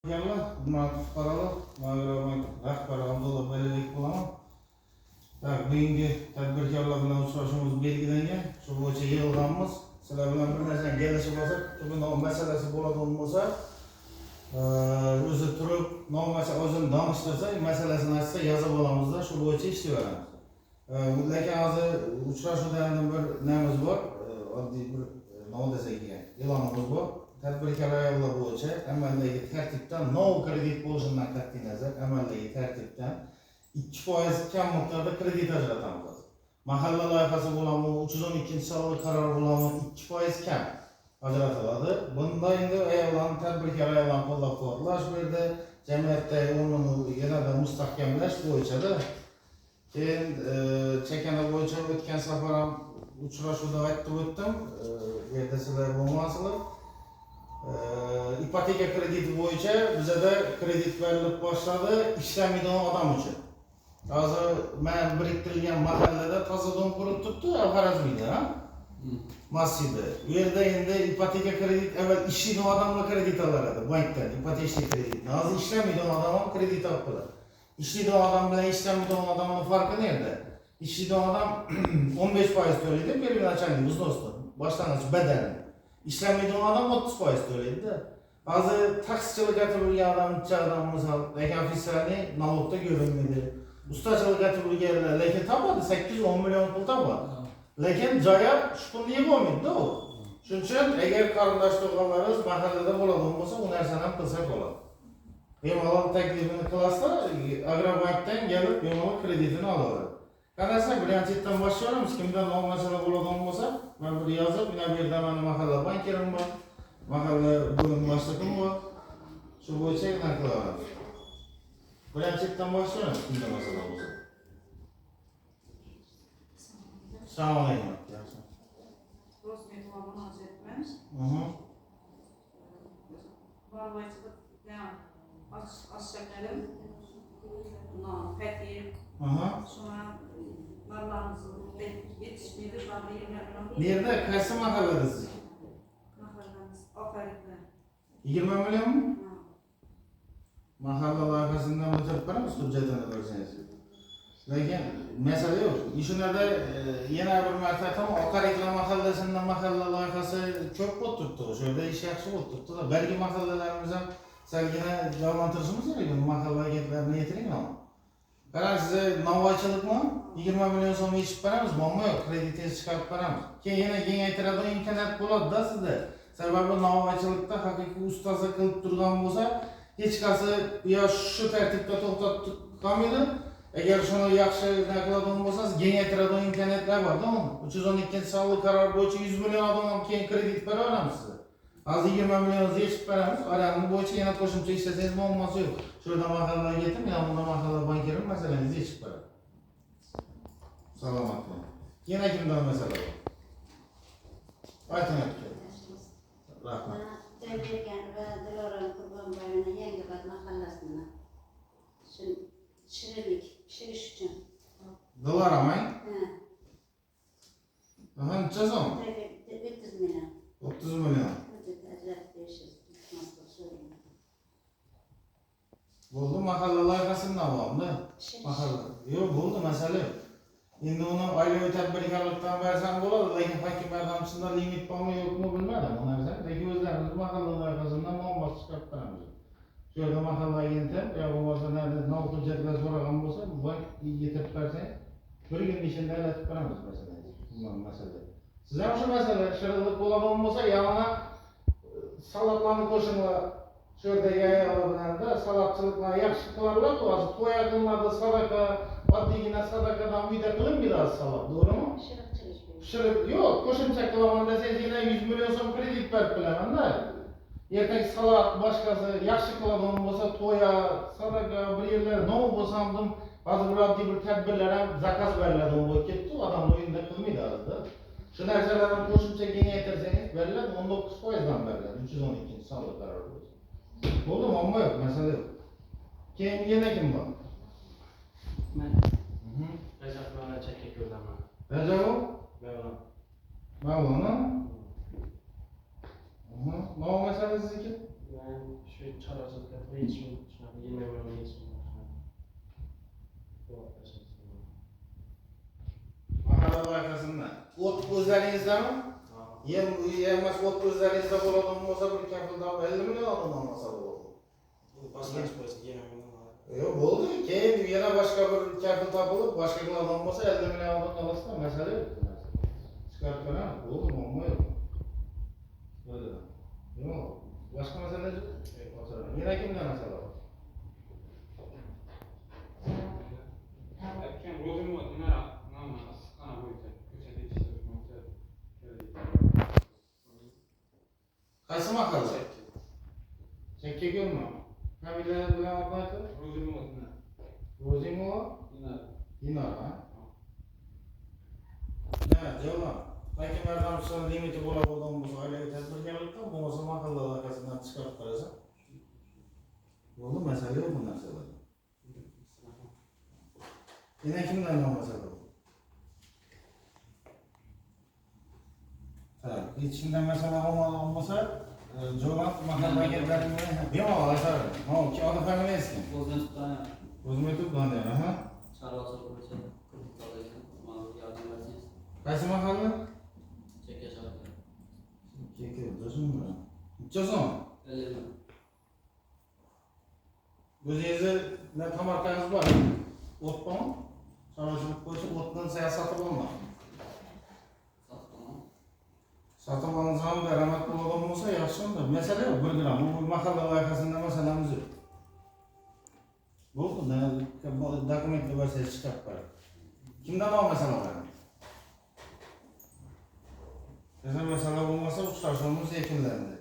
Yallah, fuqarolar Mag'rurbank rahbari Abdulla Balibek bo'laman. Bugungi tadbirkorlar bilan uchrashuvimiz belgilangan. Shu bo'yicha yig'ilganmiz. Sizlar bilan bir narsa kelishib olsak, bugun masalasi bo'ladigan bo'lsa, o'zi turib, o'zini danishtirsa, masalasini aytsa yozib olamizda, shu bo'yicha ishlayveramiz. Lekin hozir uchrashuvda bir namiz bor, oddiy bir nima desak ekan, e'lonimiz bor. Tadbirkorlar bo'yicha amaldagi tartibdan kredit bo'lishidan qat'iy nazar amaldagi tartibdan 2% kam miqdorda kredit ajratamiz. Mahalla loyihasi bo'lami 312-sonli qaror bo'lami 2% kam ajratiladi. Bunda endi ayollarni tadbirkor ayollarni qo'llab-quvvatlash berdi, jamiyatda o'rnini yanada mustahkamlash bo'yicha-da. Keyin chekana bo'yicha o'tgan safar ham uchrashuvda aytib o'tdim. Bu yerda sizlar bo'lmasizlar. İpoteka krediti bo'yicha bizada kredit berilib boshladi ishlamaydigan odam uchun. Hozir men biriktirilgan mahallada toza dom qurib turibdi, Xorazmda, ha? Masjidda. Bu yerda endi ipoteka kredit avval ishlaydigan odamlar kredit olar edi bankdan, ipoteka kredit. Hozir ishlamaydigan odam ham kredit olib qo'yadi. Ishlaydigan odam bilan ishlamaydigan odamning farqi nerda? Ishlaydigan odam 15% to'laydi, bir nachalnik biznesda, boshlang'ich badani. İşlenmediğin adam 30% to'laydi. Hozir taksichilik qilib yurgan odam, uchadam misol, lekin ofislarni nalogda ko'rinmaydi. Ustachilik qilib yurganlar, lekin topadi 8-10 million pul topadi. Lekin joyab shu pulni yeb olmaydi-da u. Shuning uchun agar qarindosh to'g'onlarimiz mahallada bo'ladigan bo'lsa, u narsani ham qilsak bo'ladi. Bemalol taklifini qilasizlar, Agrobankdan kelib bemalol kreditini olaveradi. Qarasa, birinchidan boshlaymiz. Kimda masala bo'ladigan bo'lsa, men bir yozib, mana bu yerda meni mahalla bankerim bor, mahalla bo'lim boshlig'im bor. Shu bo'yicha nima qilaveramiz? Birinchidan boshlaymiz, kimda masala bo'lsa. Assalomu alaykum. Rozmiarową narzędź. Varlayıcılık yani aşağılarım, peki, sonra varlarımızın yetişmeydi, varlı yerlerden. Nerede? Kaçsı mahalladasınız? Mahallemiz, Akarik'te. 20 milyon mu? Mahalla loyihasidan o'tib qaramiz, hujjatini ko'rsangiz. Lekin masala yo'q. Ishlarda yana bir marta aytaman, Oqareklar mahallasidan mahalla loyihasi ko'p bo'lib turibdi. O'sha yerda ish yaxshi bo'lib turibdi. Balki mahallalarimiz ham salgina jonlantirishimiz kerak. Mahalla agentlarini yetiringmi? Qarang, siz novvoychilikmi? 20 million so'm yechib beramiz, muammo yo'q, kreditingizni chiqarib beramiz. Keyin yana kengaytiradigan imkoniyat bo'ladi-da sizda. Sababi novvoychilikda haqiqiy ustozi qilib turgan bo'lsa, hech qaysi yo shu tartibda to'xtatib qolmaydi. Agar shuni yaxshi qiladigan bo'lsangiz, kengaytiradigan imkoniyatlar bor-da. 312-sonli qaror bo'yicha 100 million odam keyin kredit beraveramiz sizga. Hozir 20 million yechib beramiz, oramni bo'yicha yana qo'shimcha ishlasangiz muammosi yo'q. Shurda mahallaga yetib, men bunda mahalla bankerim masalangizni yechib beraman. Salomat bo'ling. Yana kimdan masala bor? Ayting aka. Rahmat. Joybergan va Dilorom Qurbonboyevning Yangiobod mahallasidan. Shirinlik pishirish uchun. Dilorom, ha? Ha. Necha so'm? 30 million. 30 million. Bo'ldi, mahalla loyihasidan olamda. Mahalla. Yo'q, bo'ldi, masala yo'q. Endi uni oilaviy tadbirkorlikdan bersam bo'ladi, lekin hokim yordamchisidan limit bormi yo'qmi bilmadim bu narsani. Lekin o'zlarimiz mahalla loyihasidan muammo chiqarib beramiz. Shu yerda mahalla agenti yo bo'lmasa nov hujjatlar so'ragan bo'lsa, bank yetirib bersang, bir kun ichida aylatib beramiz masalan. Bundan masala. Siz ham shu masala shirinlik bo'ladigan bo'lsa, yana salatlarni qo'shinglar. Shu yerdagi ayollar bilanda salatchilikni yaxshi qilarlar, hozir to'y yaqinlarda sadaqa, oddiygina sadaqadan uyda qilinmaydi salat, to'g'rimi? Pishirib, yo'q, qo'shimcha qilaman desangiz, 100 million so'm kredit berib bilaman-da. Ertaga salat boshqasi yaxshi qiladigan bo'lsa, to'ya, sadaqa, bir yerlar nov bo'lsamdim, hozir bir oddiy bir tadbirlar ham zakaz beriladigan bo'lib ketdi, odam o'yinda qilmaydi hozir. Shu narsalarni qo'shimcha kengaytirsangiz beriladi, 19% dan beriladi, 312-sonli qaror bo'yicha. Bo'ldi, muammo yo'q, masala yo'q. Keyin yana kim bor? Men. Rajab Mavlon Chakkako'rdaman. Rajab? Mavlon. Nima masalasizniki? Men shu chorrachilikda yetişmedi. Shunaqa 20 million yetishmadi. To'g'ri tashlaysiz. Mahalla loyihasida o't o'zlaringizdanmi? Emas o't o'zlaringizda bo'ladigan bo'lsa bir kafilda 50 million odam olmasa bo'ladi. Boshlanish bo'lsa 20 million. Yo'q bo'ldi. Keyin yana boshqa bir kafil topilib, boshqa odam bo'lsa 50 million odam olasizda, masala yo'q. Chiqarib qo'yamiz. Bo'ldi, muammo yo'q. Bo'ldi. Yo'q. Boshqa masala yo'q. Yana kimda masala bor? Aytgan rozimov nima ana bo'yicha ko'chada ishlash bo'yicha Qaysi mahalla? Chekkako'lmi? Familiyasi bilan aytib? rozimov nima Rozimova? nima Dinar, ha? Ne, Javon. Hakim yordamchisining limiti bo'ladigan bo'lsa, oilaviy tadbirkorlikdan bo'lmasa mahalla loyihasidan chiqarib qo'yasa. Bo'ldi, masala yo'q bu narsalarda. Yana kimdan masala bor? Ha, hech kimdan masala olmasa, Javon mahallaga kelganingizda bemalol aytaver. Ha, ki ota familiyasi kim? O'zini tutgan O'zim aytib bo'ldi, ha? chorvasi bo'yicha kredit oladigan ma'lum yordam bersangiz Qaysi mahalla? chekka shartda Chekka, o'zimmi? Nechason? 50 ming. O'zingizni tomorqangiz bor. O't bormi? Chorvachilik bo'yicha o'tdan siyosati bormi? Sotdim. Sotib olsangiz ham daromad bo'ladigan bo'lsa yaxshi unda. Masala yo'q, bir gram. Bu mahalla loyihasida masalamiz yo'q. Bo'ldi, dokumentlar bersangiz chiqarib qo'ying. Kimdan olmasala bor? Sizlar masala bo'lmasa uchrashuvimiz yakunlandi.